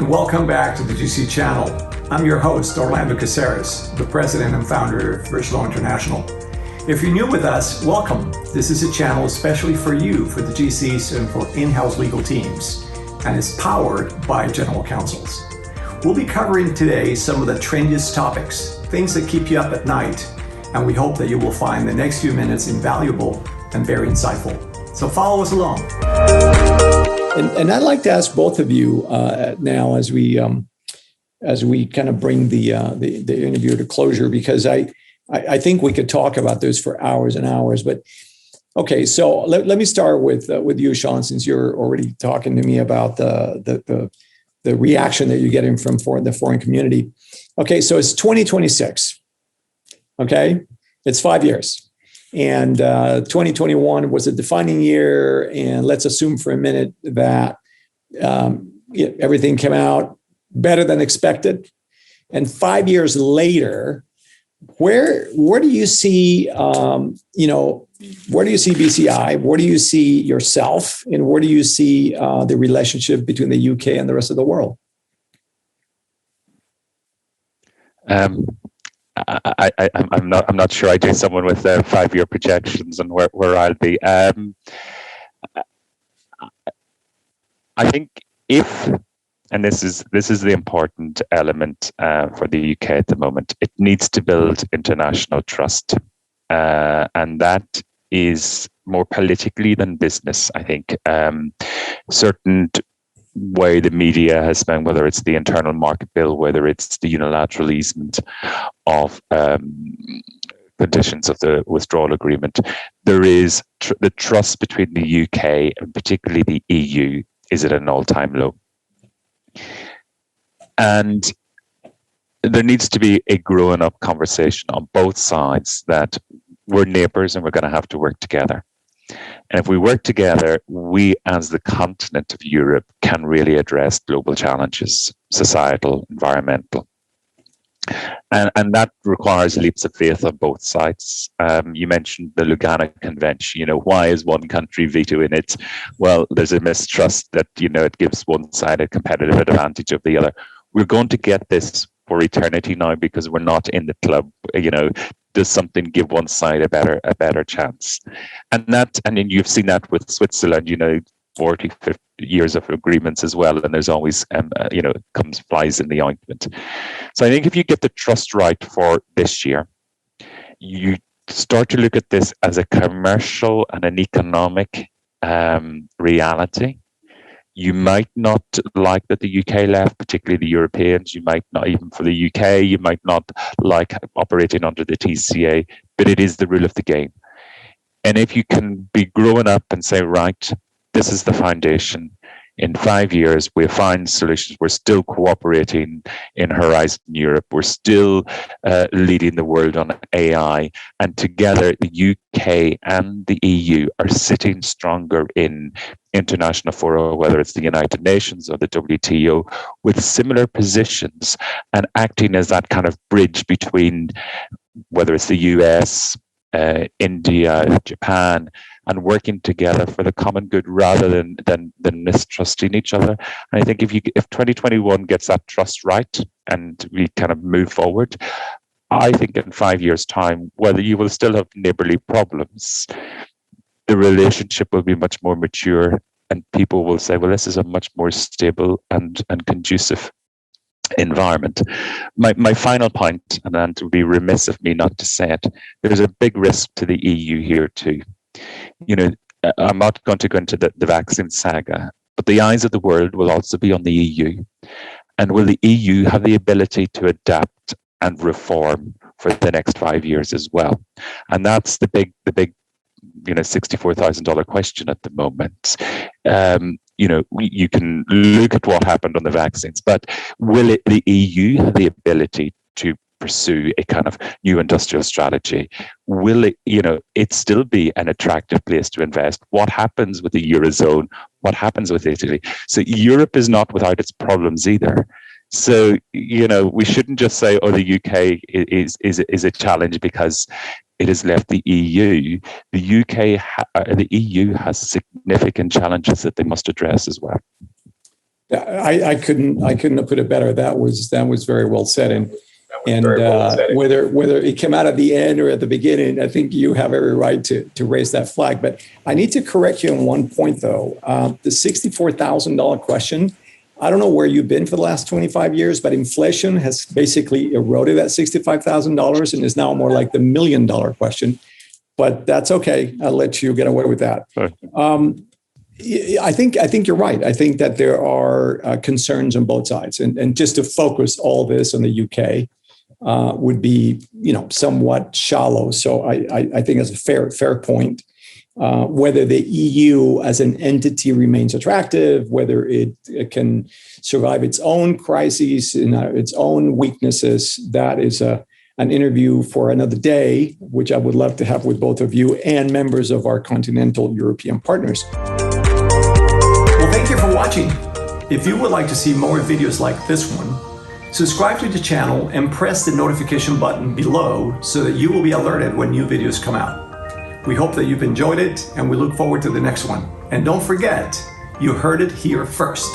welcome back to the GC channel. I'm your host, Orlando Casares, the president and founder of Bridge Law International. If you're new with us, welcome. This is a channel especially for you, for the GCs and for in-house legal teams, and is powered by general counsels. We'll be covering today some of the trendiest topics, things that keep you up at night, and we hope that you will find the next few minutes invaluable and very insightful. So follow us along. And I'd like to ask both of you now as we kind of bring the interview to closure, because I think we could talk about this for hours and hours. But okay, so let me start with you, Sean, since you're already talking to me about the reaction that you're getting from the foreign community. Okay, so it's 2026. Okay, it's 5 years. And 2021 was a defining year. And let's assume for a minute that everything came out better than expected. And 5 years later, where do you see, where do you see BCI? Where do you see yourself? And where do you see the relationship between the UK and the rest of the world? I'm not sure I do someone with 5-year projections and where I'll be. I think and this is the important element for the UK at the moment, it needs to build international trust, and that is more politically than business. I think certain way the media has been, whether it's the internal market bill, whether it's the unilateral easement of conditions of the withdrawal agreement, there is the trust between the UK and particularly the EU is at an all-time low. And there needs to be a grown-up conversation on both sides that we're neighbours and we're going to have to work together. And if we work together, we as the continent of Europe can really address global challenges, societal, environmental. And that requires leaps of faith on both sides. You mentioned the Lugano Convention. Why is one country vetoing it? Well, there's a mistrust that, it gives one side a competitive advantage of the other. We're going to get this for eternity now because we're not in the club. Does something give one side a better chance? And then you've seen that with Switzerland, 40, 50 years of agreements as well. And there's always, comes flies in the ointment. So I think if you get the trust right for this year, you start to look at this as a commercial and an economic reality. You might not like that the UK left, particularly the Europeans. You might not, even for the UK, you might not like operating under the TCA, but it is the rule of the game. And if you can be growing up and say, right, this is the foundation. In 5 years, we'll find solutions. We're still cooperating in Horizon Europe. We're still leading the world on AI. And together, the UK and the EU are sitting stronger in international fora, whether it's the United Nations or the WTO, with similar positions and acting as that kind of bridge between whether it's the US, India, Japan, and working together for the common good rather than mistrusting each other. And I think if 2021 gets that trust right and we kind of move forward, I think in 5 years' time, whether you will still have neighbourly problems, the relationship will be much more mature and people will say, well, this is a much more stable and conducive environment. My final point, and it would be remiss of me not to say it, there's a big risk to the EU here too. I'm not going to go into the vaccine saga, but the eyes of the world will also be on the EU. And will the EU have the ability to adapt and reform for the next 5 years as well? And that's the big $64,000 question at the moment. You can look at what happened on the vaccines, but will the EU have the ability to pursue a kind of new industrial strategy? Will it still be an attractive place to invest? What happens with the Eurozone? What happens with Italy? So Europe is not without its problems either. So, we shouldn't just say, oh, the UK is a challenge because it has left the EU. The EU has significant challenges that they must address as well. I couldn't have put it better. That was very well said. And whether it came out at the end or at the beginning, I think you have every right to raise that flag. But I need to correct you on one point, though. The $64,000 question, I don't know where you've been for the last 25 years, but inflation has basically eroded that $65,000 and is now more like the $1 million question. But that's okay. I'll let you get away with that. I think you're right. I think that there are concerns on both sides, and just to focus all this on the UK would be, somewhat shallow. So I think that's a fair point. Whether the EU as an entity remains attractive, whether it can survive its own crises and its own weaknesses, that is an interview for another day, which I would love to have with both of you and members of our continental European partners. Well, thank you for watching. If you would like to see more videos like this one, subscribe to the channel and press the notification button below so that you will be alerted when new videos come out. We hope that you've enjoyed it, and we look forward to the next one. And don't forget, you heard it here first.